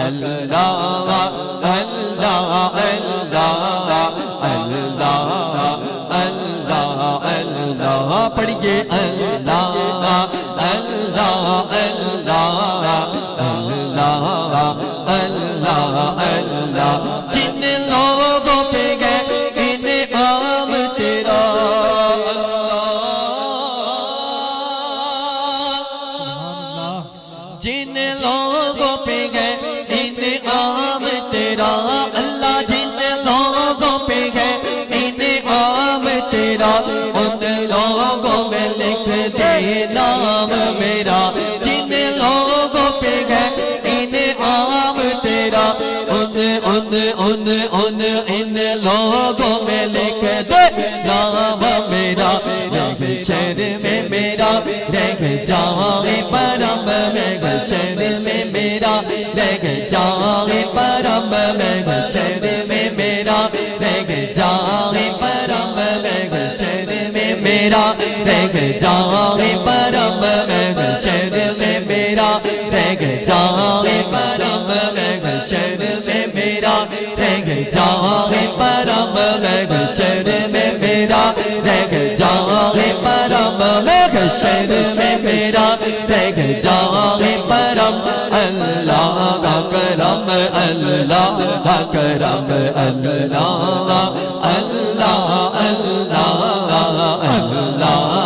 अल्लाह अल्लाह अल्लाह अल्लाह अल्लाह पढ़िए अल्लाह अल्लाह अल्लाह अल्लाह अल्लाह अल्लाह जिन लोगों पे गए इनाम तेरा जिन लोगों पे गए इनाम तेरा अल्लाह जिन लोगों पे गए इनाम तेरा उन लोगों में लिख दे नाम मेरा जिन लोगों पे गए इनाम तेरा उन इन लोगों में लिख दे नाम मेरा रह शहर में मेरा रह जाए परम में शहर में मेरा रह जाए परम में शहर में मेरा रह जाए परम में शहर में मेरा रह जाए परम में शहर में मेरा रह जाए परम में शहर में मेरा रह जाए परम में शहर में मेरा रह जाए परम में शहर में मेरा रह जाए परम अल्लाह का करम अल्लाह का करम अल्लाह अल्लाह अल्लाह अल्लाह